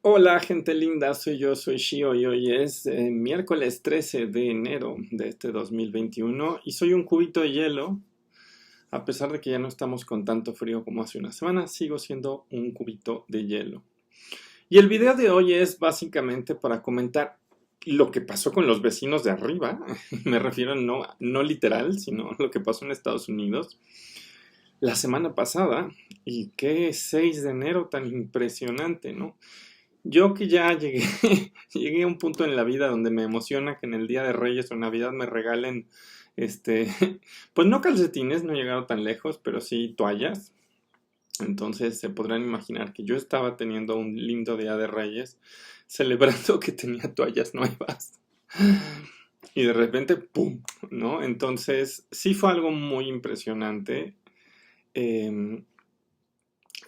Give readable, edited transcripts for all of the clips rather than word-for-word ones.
Hola, gente linda, soy Shio y hoy es miércoles 13 de enero de este 2021 y soy un cubito de hielo. A pesar de que ya no estamos con tanto frío como hace una semana, sigo siendo un cubito de hielo. Y el video de hoy es básicamente para comentar lo que pasó con los vecinos de arriba. Me refiero no literal, sino lo que pasó en Estados Unidos la semana pasada. Y qué 6 de enero tan impresionante, ¿no? Yo que ya llegué, llegué a un punto en la vida donde me emociona que en el Día de Reyes o Navidad me regalen, este, pues no calcetines, no he llegado tan lejos, pero sí toallas. Entonces se podrán imaginar que yo estaba teniendo un lindo Día de Reyes, celebrando que tenía toallas nuevas. Y de repente, ¡pum! ¿No? Entonces sí fue algo muy impresionante. em,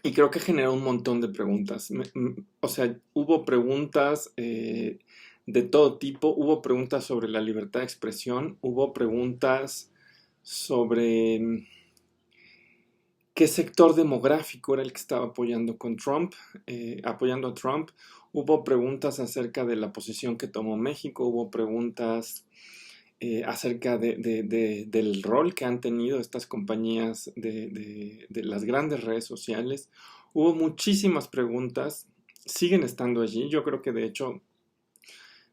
Y creo que generó un montón de preguntas. O sea, hubo preguntas de todo tipo. Hubo preguntas sobre la libertad de expresión. Hubo preguntas sobre qué sector demográfico era el que estaba apoyando con Trump, apoyando a Trump. Hubo preguntas acerca de la posición que tomó México. Hubo preguntas acerca del rol que han tenido estas compañías de las grandes redes sociales. Hubo muchísimas preguntas, siguen estando allí. Yo creo que de hecho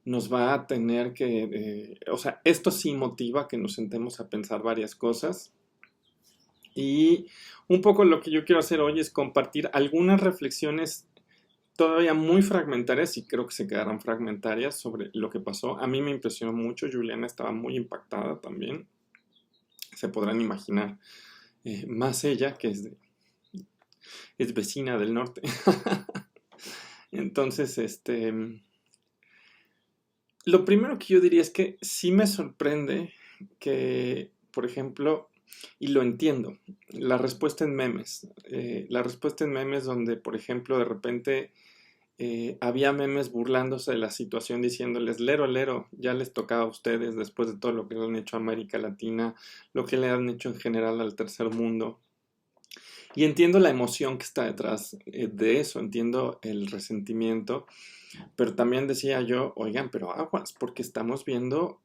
nos va a tener que, o sea, esto sí motiva que nos sentemos a pensar varias cosas. Y un poco lo que yo quiero hacer hoy es compartir algunas reflexiones todavía muy fragmentarias y creo que se quedaron fragmentarias sobre lo que pasó. A mí me impresionó mucho, Juliana estaba muy impactada también. Se podrán imaginar, más ella que es vecina del norte. Entonces, lo primero que yo diría es que sí me sorprende que, por ejemplo, y lo entiendo, la respuesta en memes donde, por ejemplo, de repente había memes burlándose de la situación diciéndoles, lero, lero, ya les tocaba a ustedes después de todo lo que le han hecho a América Latina, lo que le han hecho en general al tercer mundo. Y entiendo la emoción que está detrás de eso, entiendo el resentimiento, pero también decía yo, oigan, pero aguas, porque estamos viendo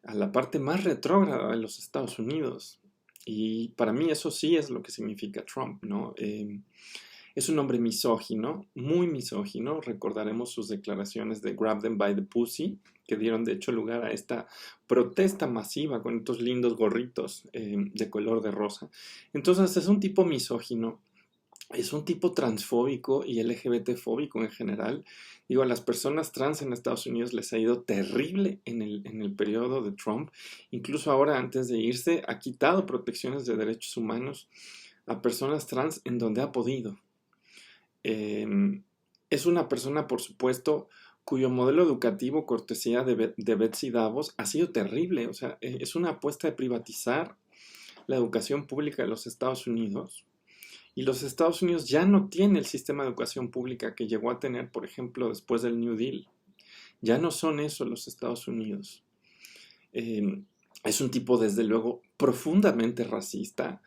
a la parte más retrógrada de los Estados Unidos. Y para mí eso sí es lo que significa Trump, ¿no? Es un hombre misógino, muy misógino. Recordaremos sus declaraciones de Grab them by the pussy, que dieron de hecho lugar a esta protesta masiva con estos lindos gorritos de color de rosa. Entonces es un tipo misógino, es un tipo transfóbico y LGBT fóbico en general. Digo, a las personas trans en Estados Unidos les ha ido terrible en el periodo de Trump. Incluso ahora, antes de irse, ha quitado protecciones de derechos humanos a personas trans en donde ha podido. Eh, es una persona, por supuesto, cuyo modelo educativo, cortesía de Betsy Davos, ha sido terrible. O sea, es una apuesta de privatizar la educación pública de los Estados Unidos. Y los Estados Unidos ya no tiene el sistema de educación pública que llegó a tener, por ejemplo, después del New Deal. Ya no son eso los Estados Unidos. Eh, es un tipo, desde luego, profundamente racista.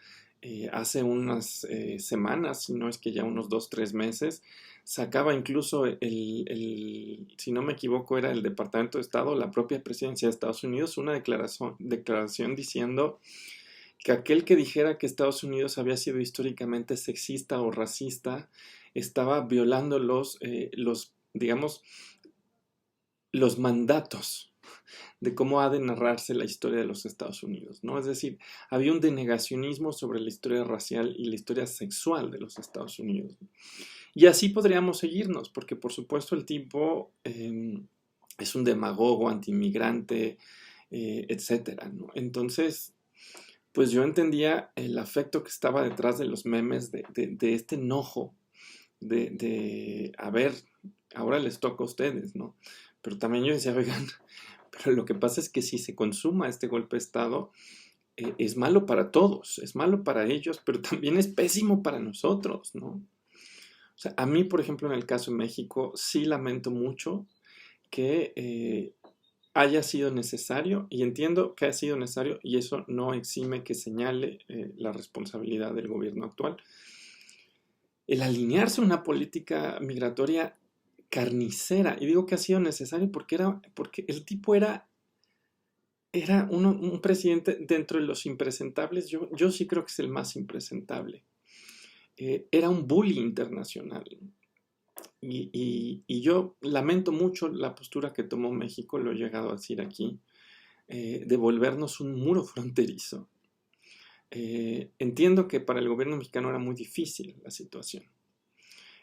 Hace unas semanas, si no es que ya unos 2, 3 meses, sacaba incluso si no me equivoco, era el Departamento de Estado, la propia presidencia de Estados Unidos, una declaración diciendo que aquel que dijera que Estados Unidos había sido históricamente sexista o racista estaba violando digamos, los mandatos de cómo ha de narrarse la historia de los Estados Unidos, ¿no? Es decir, había un denegacionismo sobre la historia racial y la historia sexual de los Estados Unidos. Y así podríamos seguirnos, porque por supuesto el tipo es un demagogo, antiinmigrante, etcétera, ¿no? Entonces, pues yo entendía el afecto que estaba detrás de los memes, de este enojo, a ver, ahora les toca a ustedes, ¿no? Pero también yo decía, oigan, pero lo que pasa es que si se consuma este golpe de Estado, es malo para todos, es malo para ellos, pero también es pésimo para nosotros, ¿no? O sea, a mí, por ejemplo, en el caso de México, sí lamento mucho que haya sido necesario, y entiendo que ha sido necesario, y eso no exime que señale la responsabilidad del gobierno actual, el alinearse a una política migratoria carnicera. Y digo que ha sido necesario porque el tipo era un presidente dentro de los impresentables. Yo sí creo que es el más impresentable. Era un bully internacional. Y yo lamento mucho la postura que tomó México, lo he llegado a decir aquí, de volvernos un muro fronterizo. Entiendo que para el gobierno mexicano era muy difícil la situación.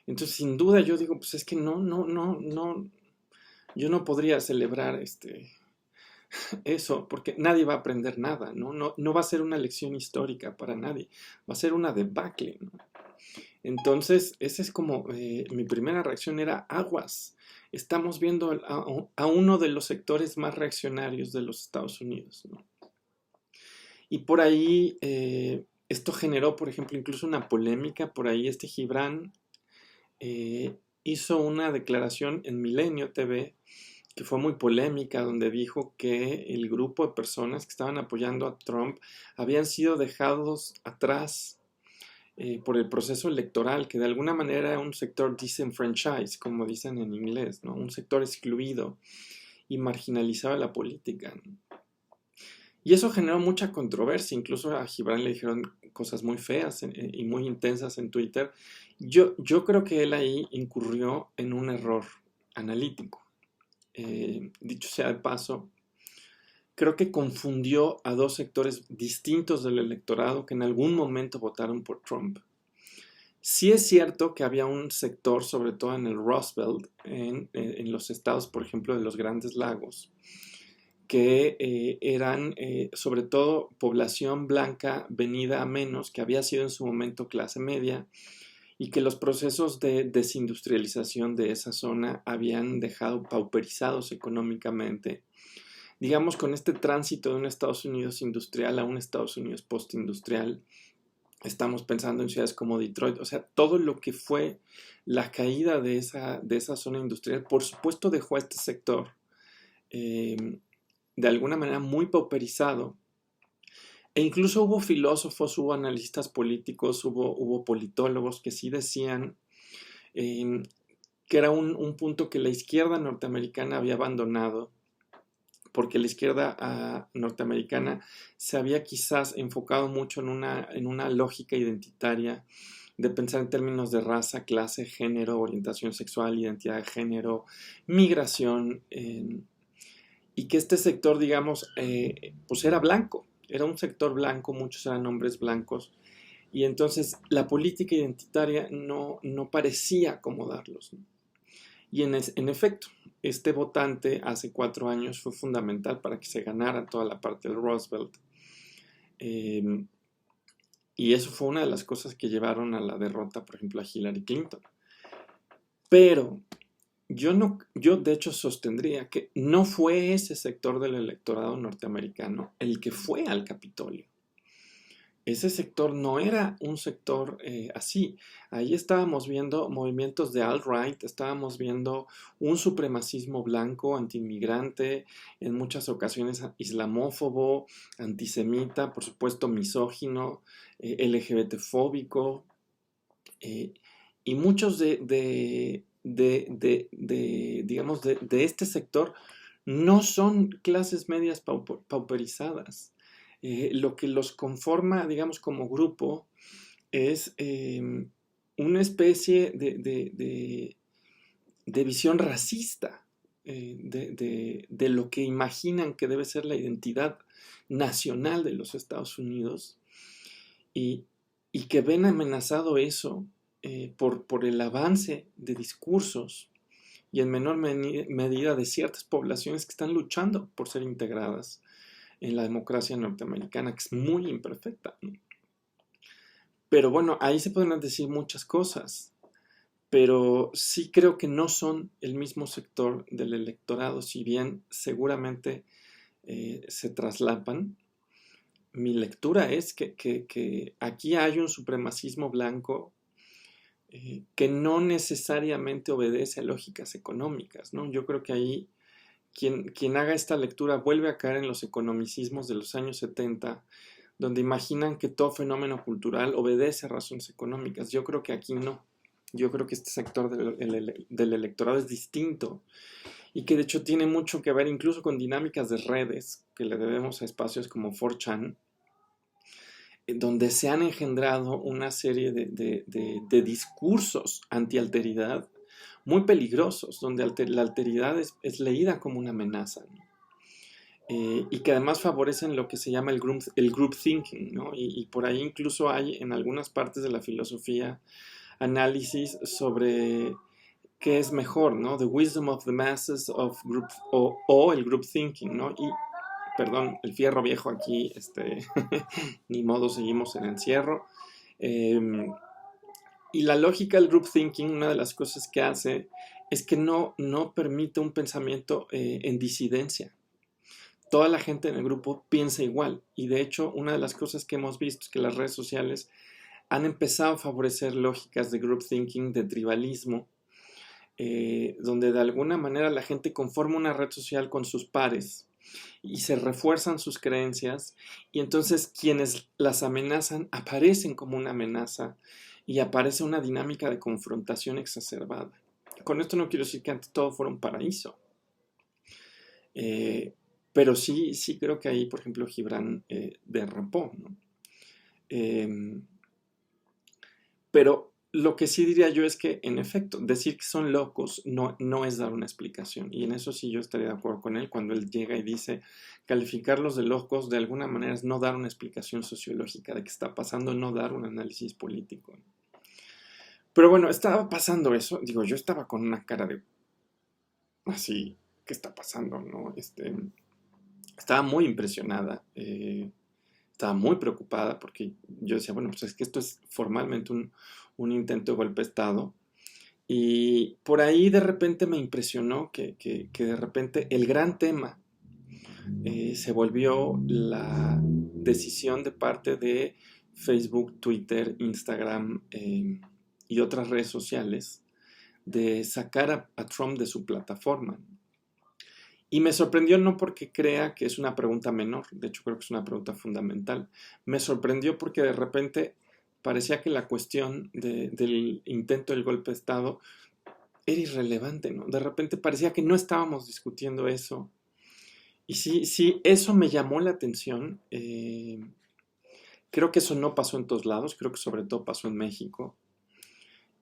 Entonces, sin duda, yo digo, pues es que no, yo no podría celebrar eso, porque nadie va a aprender nada, ¿no? No va a ser una lección histórica para nadie, va a ser una debacle, ¿no? Entonces, esa es como mi primera reacción era aguas. Estamos viendo a uno de los sectores más reaccionarios de los Estados Unidos, ¿no? Y por ahí esto generó, por ejemplo, incluso una polémica. Por ahí Gibran hizo una declaración en Milenio TV que fue muy polémica, donde dijo que el grupo de personas que estaban apoyando a Trump habían sido dejados atrás por el proceso electoral, que de alguna manera era un sector disenfranchised, como dicen en inglés, ¿no? Un sector excluido y marginalizado de la política, ¿no? Y eso generó mucha controversia, incluso a Gibran le dijeron cosas muy feas y muy intensas en Twitter. Yo creo que él ahí incurrió en un error analítico. Dicho sea de paso, creo que confundió a dos sectores distintos del electorado que en algún momento votaron por Trump. Sí es cierto que había un sector, sobre todo en el Rust Belt, en los estados, por ejemplo, de los Grandes Lagos, que eran sobre todo población blanca venida a menos, que había sido en su momento clase media, y que los procesos de desindustrialización de esa zona habían dejado pauperizados económicamente. Digamos, con este tránsito de un Estados Unidos industrial a un Estados Unidos postindustrial, estamos pensando en ciudades como Detroit, o sea, todo lo que fue la caída de esa zona industrial, por supuesto dejó a este sector de alguna manera muy pauperizado. E incluso hubo filósofos, hubo analistas políticos, hubo politólogos que sí decían que era un punto que la izquierda norteamericana había abandonado, porque la izquierda norteamericana se había quizás enfocado mucho en una lógica identitaria de pensar en términos de raza, clase, género, orientación sexual, identidad de género, migración, y que este sector, digamos, pues era blanco, era un sector blanco, muchos eran hombres blancos, y entonces la política identitaria no parecía acomodarlos, ¿no? Y en efecto, este votante hace 4 años fue fundamental para que se ganara toda la parte del Rust Belt. Y eso fue una de las cosas que llevaron a la derrota, por ejemplo, a Hillary Clinton. Pero yo de hecho sostendría que no fue ese sector del electorado norteamericano el que fue al Capitolio. Ese sector no era un sector así. Ahí estábamos viendo movimientos de alt-right, estábamos viendo un supremacismo blanco, antiinmigrante, en muchas ocasiones islamófobo, antisemita, por supuesto misógino, LGBT-fóbico, y muchos digamos, de este sector no son clases medias pauperizadas. Lo que los conforma, digamos, como grupo es una especie de visión racista de lo que imaginan que debe ser la identidad nacional de los Estados Unidos y que ven amenazado eso por el avance de discursos y en menor medida de ciertas poblaciones que están luchando por ser integradas en la democracia norteamericana, que es muy imperfecta, ¿no? Pero bueno, ahí se podrán decir muchas cosas, pero sí creo que no son el mismo sector del electorado, si bien seguramente se traslapan. Mi lectura es que aquí hay un supremacismo blanco que no necesariamente obedece a lógicas económicas, ¿no? Yo creo que ahí quien haga esta lectura vuelve a caer en los economicismos de los años 70, donde imaginan que todo fenómeno cultural obedece a razones económicas. Yo creo que aquí no. Yo creo que este sector del electorado es distinto y que de hecho tiene mucho que ver incluso con dinámicas de redes que le debemos a espacios como 4chan, donde se han engendrado una serie de discursos antialteridad muy peligrosos, donde la alteridad es leída como una amenaza, ¿no? Y que además favorecen lo que se llama el group thinking, ¿no? Y por ahí incluso hay en algunas partes de la filosofía análisis sobre qué es mejor, ¿no? The wisdom of the masses of group, o el group thinking, ¿no? Y, perdón, el fierro viejo aquí, ni modo, seguimos en encierro. Y la lógica del group thinking, una de las cosas que hace es que no permite un pensamiento en disidencia. Toda la gente en el grupo piensa igual. Y de hecho, una de las cosas que hemos visto es que las redes sociales han empezado a favorecer lógicas de group thinking, de tribalismo, donde de alguna manera la gente conforma una red social con sus pares y se refuerzan sus creencias, y entonces quienes las amenazan aparecen como una amenaza y aparece una dinámica de confrontación exacerbada. Con esto no quiero decir que antes todo fuera un paraíso, pero sí creo que ahí, por ejemplo, Gibran derrapó, ¿no? Pero lo que sí diría yo es que, en efecto, decir que son locos no es dar una explicación. Y en eso sí yo estaría de acuerdo con él cuando él llega y dice, calificarlos de locos de alguna manera es no dar una explicación sociológica de qué está pasando, no dar un análisis político. Pero bueno, estaba pasando eso. Digo, yo estaba con una cara de así, ¿qué está pasando, no? Estaba muy impresionada. Estaba muy preocupada porque yo decía, bueno, pues es que esto es formalmente un intento de golpe de Estado. Y por ahí de repente me impresionó que de repente el gran tema se volvió la decisión de parte de Facebook, Twitter, Instagram y otras redes sociales de sacar a Trump de su plataforma. Y me sorprendió no porque crea que es una pregunta menor, de hecho creo que es una pregunta fundamental. Me sorprendió porque de repente parecía que la cuestión del intento del golpe de Estado era irrelevante, ¿no? De repente parecía que no estábamos discutiendo eso. Y sí, eso me llamó la atención. Creo que eso no pasó en todos lados, creo que sobre todo pasó en México.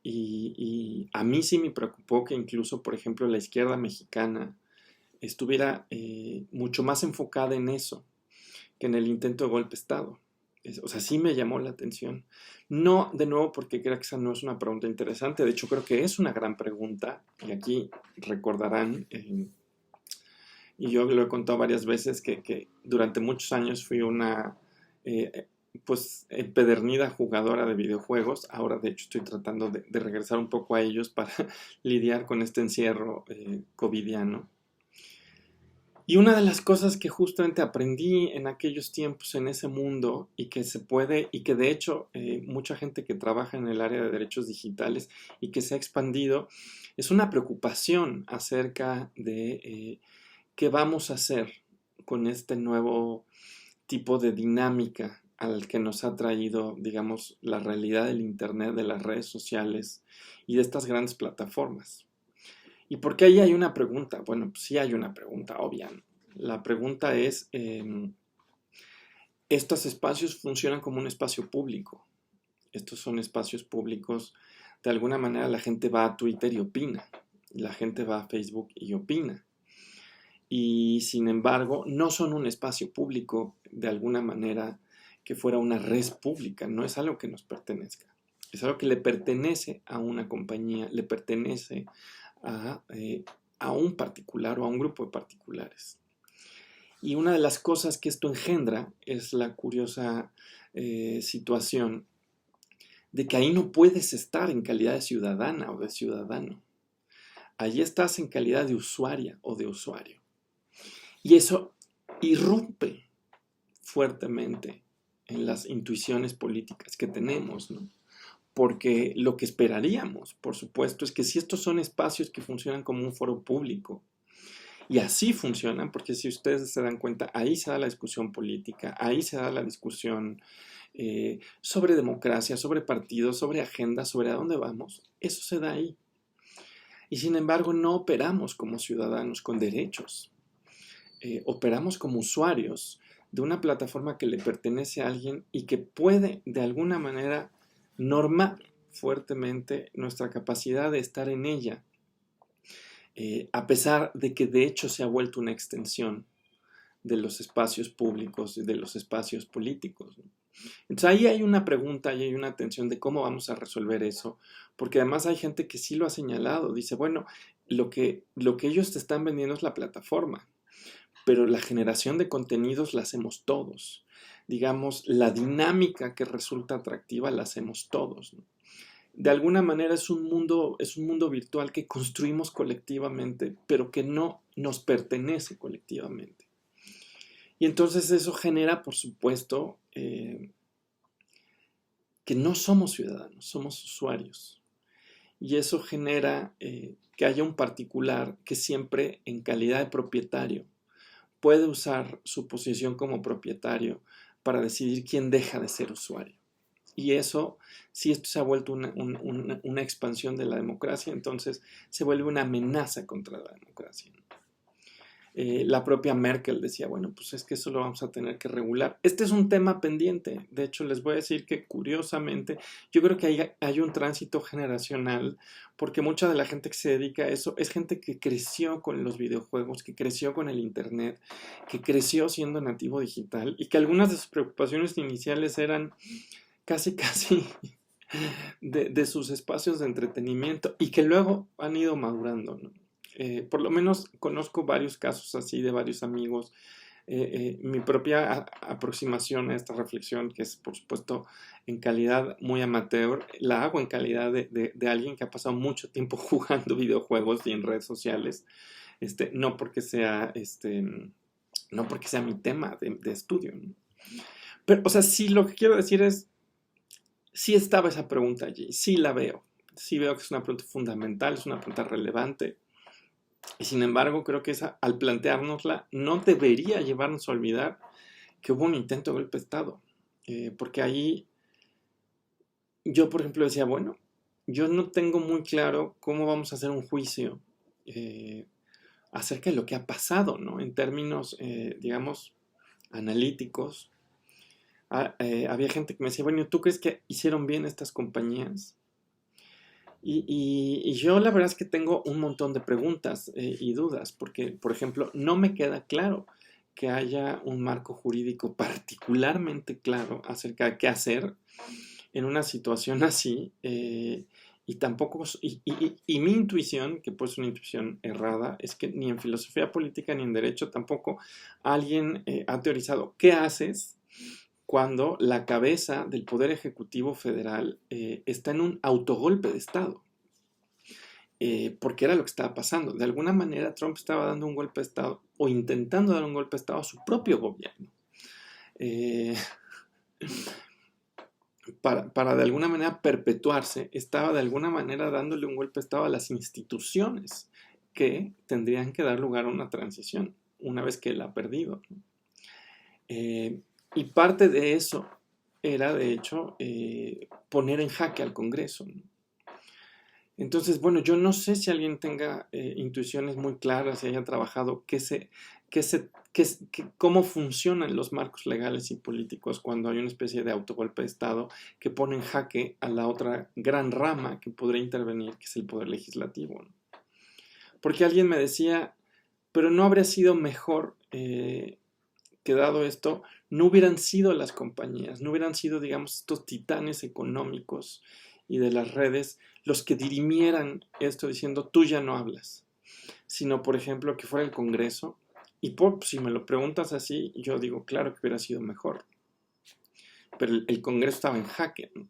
Y a mí sí me preocupó que incluso, por ejemplo, la izquierda mexicana estuviera mucho más enfocada en eso que en el intento de golpe de Estado. O sea, sí me llamó la atención. No, de nuevo, porque creo que esa no es una pregunta interesante. De hecho, creo que es una gran pregunta. Y aquí recordarán, y yo lo he contado varias veces, que durante muchos años fui una pues empedernida jugadora de videojuegos. Ahora, de hecho, estoy tratando de regresar un poco a ellos para lidiar con este encierro covidiano. Y una de las cosas que justamente aprendí en aquellos tiempos, en ese mundo, y que se puede, y que de hecho mucha gente que trabaja en el área de derechos digitales y que se ha expandido, es una preocupación acerca de qué vamos a hacer con este nuevo tipo de dinámica al que nos ha traído, digamos, la realidad del Internet, de las redes sociales y de estas grandes plataformas. ¿Y por qué ahí hay una pregunta? Bueno, pues sí hay una pregunta obvia. La pregunta es, ¿estos espacios funcionan como un espacio público? Estos son espacios públicos, de alguna manera la gente va a Twitter y opina, la gente va a Facebook y opina. Y sin embargo, no son un espacio público de alguna manera que fuera una red pública, no es algo que nos pertenezca. Es algo que le pertenece a una compañía, le pertenece a un particular o a un grupo de particulares. Y una de las cosas que esto engendra es la curiosa situación de que ahí no puedes estar en calidad de ciudadana o de ciudadano. Allí estás en calidad de usuaria o de usuario. Y eso irrumpe fuertemente en las intuiciones políticas que tenemos, ¿no? Porque lo que esperaríamos, por supuesto, es que si estos son espacios que funcionan como un foro público, y así funcionan, porque si ustedes se dan cuenta, ahí se da la discusión política, ahí se da la discusión sobre democracia, sobre partidos, sobre agenda, sobre a dónde vamos, eso se da ahí. Y sin embargo no operamos como ciudadanos con derechos, operamos como usuarios de una plataforma que le pertenece a alguien y que puede de alguna manera normar fuertemente nuestra capacidad de estar en ella, a pesar de que de hecho se ha vuelto una extensión de los espacios públicos y de los espacios políticos, ¿no? Entonces ahí hay una pregunta y hay una tensión de cómo vamos a resolver eso, porque además hay gente que sí lo ha señalado, dice, bueno, lo que ellos te están vendiendo es la plataforma, pero la generación de contenidos la hacemos todos. Digamos, la dinámica que resulta atractiva la hacemos todos, ¿no? De alguna manera es un mundo virtual que construimos colectivamente, pero que no nos pertenece colectivamente. Y entonces eso genera, por supuesto, que no somos ciudadanos, somos usuarios. Y eso genera que haya un particular que siempre en calidad de propietario puede usar su posición como propietario para decidir quién deja de ser usuario. Y eso, si esto se ha vuelto una expansión de la democracia, entonces se vuelve una amenaza contra la democracia. La propia Merkel decía, bueno, pues es que eso lo vamos a tener que regular. Este es un tema pendiente. De hecho, les voy a decir que curiosamente, yo creo que hay un tránsito generacional, porque mucha de la gente que se dedica a eso es gente que creció con los videojuegos, que creció con el Internet, que creció siendo nativo digital y que algunas de sus preocupaciones iniciales eran casi de sus espacios de entretenimiento y que luego han ido madurando, ¿no? Por lo menos conozco varios casos así de varios amigos. Mi propia aproximación a esta reflexión, que es por supuesto en calidad muy amateur, la hago en calidad de alguien que ha pasado mucho tiempo jugando videojuegos y en redes sociales, no porque sea, no porque sea mi tema de estudio, ¿no? Pero, o sea, sí, lo que quiero decir es, sí estaba esa pregunta allí, sí veo que es una pregunta fundamental, es una pregunta relevante. Y sin embargo, creo que al planteárnosla no debería llevarnos a olvidar que hubo un intento de golpe de Estado. Porque ahí yo, por ejemplo, decía, bueno, yo no tengo muy claro cómo vamos a hacer un juicio acerca de lo que ha pasado, ¿no? En términos, digamos, analíticos. Había gente que me decía, bueno, ¿tú crees que hicieron bien estas compañías? Y yo la verdad es que tengo un montón de preguntas y dudas, porque, por ejemplo, no me queda claro que haya un marco jurídico particularmente claro acerca de qué hacer en una situación así. Y tampoco, y mi intuición, que puede ser una intuición errada, es que ni en filosofía política ni en derecho tampoco alguien ha teorizado qué haces cuando la cabeza del Poder Ejecutivo Federal está en un autogolpe de Estado. Porque era lo que estaba pasando. De alguna manera Trump estaba dando un golpe de Estado o intentando dar un golpe de Estado a su propio gobierno. Eh, para de alguna manera perpetuarse, estaba de alguna manera dándole un golpe de Estado a las instituciones que tendrían que dar lugar a una transición una vez que él ha perdido. Y parte de eso era, de hecho, poner en jaque al Congreso, ¿no? Entonces, bueno, yo no sé si alguien tenga intuiciones muy claras y haya trabajado cómo funcionan los marcos legales y políticos cuando hay una especie de autogolpe de Estado que pone en jaque a la otra gran rama que podría intervenir, que es el poder legislativo, ¿no? Porque alguien me decía, pero no habría sido mejor que dado esto, no hubieran sido las compañías, no hubieran sido, digamos, estos titanes económicos y de las redes los que dirimieran esto diciendo tú ya no hablas, sino por ejemplo que fuera el Congreso. Y si me lo preguntas así, yo digo claro que hubiera sido mejor, pero el Congreso estaba en jaque, ¿no?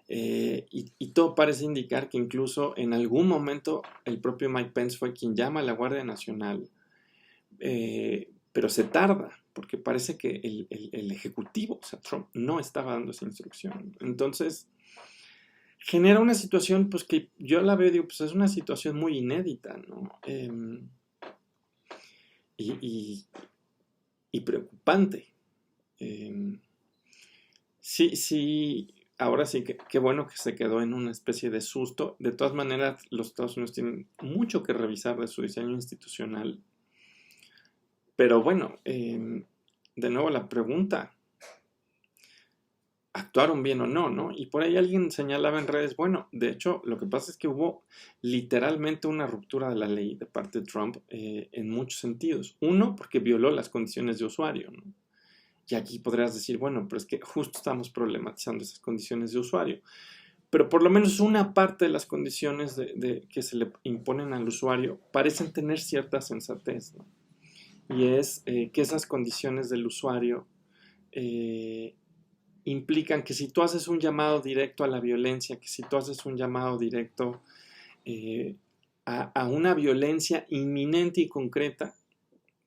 Y todo parece indicar que incluso en algún momento el propio Mike Pence fue quien llama a la Guardia Nacional, pero se tarda, porque parece que el Ejecutivo, o sea, Trump, no estaba dando esa instrucción. Entonces, genera una situación, pues que yo la veo y digo, pues es una situación muy inédita, ¿no? Y preocupante. Sí, sí, ahora sí que qué bueno que se quedó en una especie de susto. De todas maneras, los Estados Unidos tienen mucho que revisar de su diseño institucional. Pero bueno, de nuevo la pregunta, ¿actuaron bien o no, no? Y por ahí alguien señalaba en redes, bueno, de hecho, lo que pasa es que hubo literalmente una ruptura de la ley de parte de Trump en muchos sentidos. Uno, porque violó las condiciones de usuario, ¿no? Y aquí podrías decir, bueno, pero es que justo estamos problematizando esas condiciones de usuario. Pero por lo menos una parte de las condiciones que se le imponen al usuario parecen tener cierta sensatez, ¿no? Y es que esas condiciones del usuario eh, implican que si tú haces un llamado directo a la violencia, que si tú haces un llamado directo eh, a una violencia inminente y concreta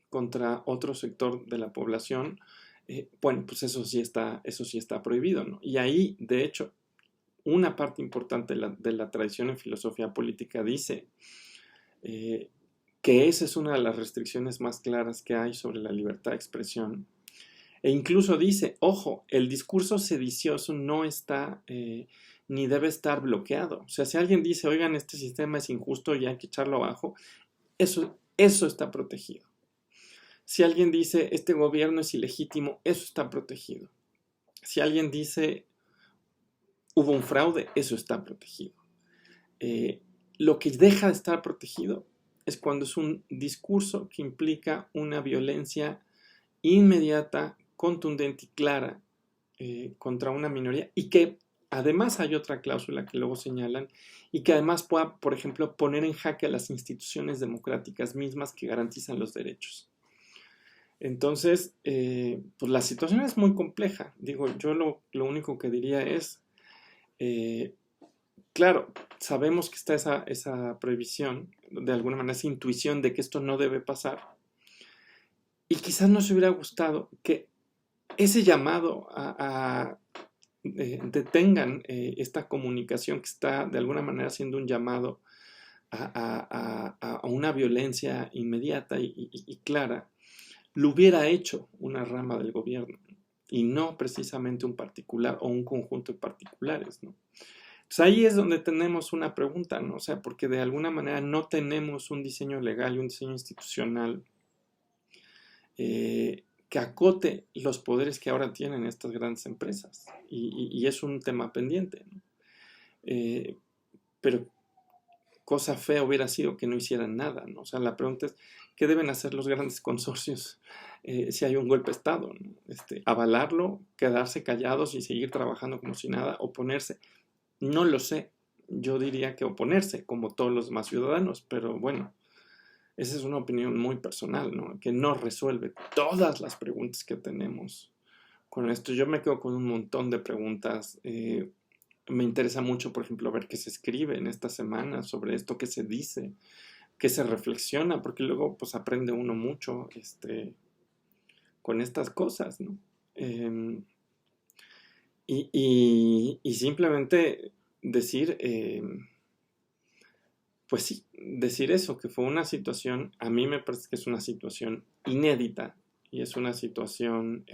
contra otro sector de la población, bueno, pues eso sí está prohibido, ¿no? Y ahí, de hecho, una parte importante de la tradición en filosofía política dice eh, que esa es una de las restricciones más claras que hay sobre la libertad de expresión. E incluso dice, ojo, el discurso sedicioso no está ni debe estar bloqueado. O sea, si alguien dice, oigan, este sistema es injusto y hay que echarlo abajo, eso está protegido. Si alguien dice, este gobierno es ilegítimo, eso está protegido. Si alguien dice, hubo un fraude, eso está protegido. Lo que deja de estar protegido es cuando es un discurso que implica una violencia inmediata, contundente y clara contra una minoría y que además hay otra cláusula que luego señalan y que además pueda, por ejemplo, poner en jaque a las instituciones democráticas mismas que garantizan los derechos. Entonces, pues la situación es muy compleja. Digo, yo lo único que diría es, eh, claro, sabemos que está esa prohibición, de alguna manera esa intuición de que esto no debe pasar. Y quizás nos hubiera gustado que ese llamado detengan esta comunicación que está de alguna manera siendo un llamado a una violencia inmediata y clara, lo hubiera hecho una rama del gobierno y no precisamente un particular o un conjunto de particulares, ¿no? Pues ahí es donde tenemos una pregunta, ¿no? O sea, porque de alguna manera no tenemos un diseño legal y un diseño institucional que acote los poderes que ahora tienen estas grandes empresas. Y es un tema pendiente, ¿no? Pero cosa fea hubiera sido que no hicieran nada, ¿no? O sea, la pregunta es, ¿qué deben hacer los grandes consorcios si hay un golpe de Estado, ¿no? Avalarlo, quedarse callados y seguir trabajando como si nada, oponerse. No lo sé. Yo diría que oponerse, como todos los demás ciudadanos, pero bueno, esa es una opinión muy personal, ¿no? Que no resuelve todas las preguntas que tenemos con esto. Yo me quedo con un montón de preguntas. Me interesa mucho, por ejemplo, ver qué se escribe en esta semana sobre esto, qué se dice, qué se reflexiona, porque luego pues aprende uno mucho con estas cosas, ¿no? Y simplemente decir, pues sí, decir eso, que fue una situación, a mí me parece que es una situación inédita y es una situación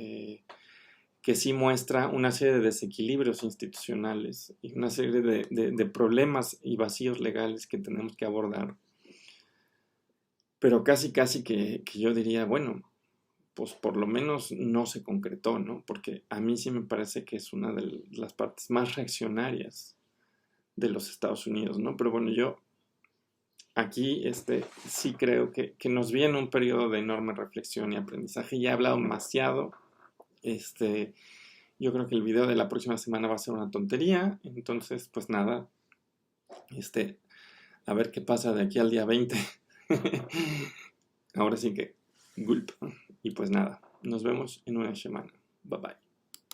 que sí muestra una serie de desequilibrios institucionales y una serie de problemas y vacíos legales que tenemos que abordar. Pero casi que yo diría, bueno, pues por lo menos no se concretó, ¿no? Porque a mí sí me parece que es una de las partes más reaccionarias de los Estados Unidos, ¿no? Pero bueno, yo aquí sí creo que nos viene un periodo de enorme reflexión y aprendizaje. Ya he hablado demasiado. Yo creo que el video de la próxima semana va a ser una tontería. Entonces, pues nada. A ver qué pasa de aquí al día 20. Ahora sí que, gulp. Y pues nada, nos vemos en una semana. Bye bye.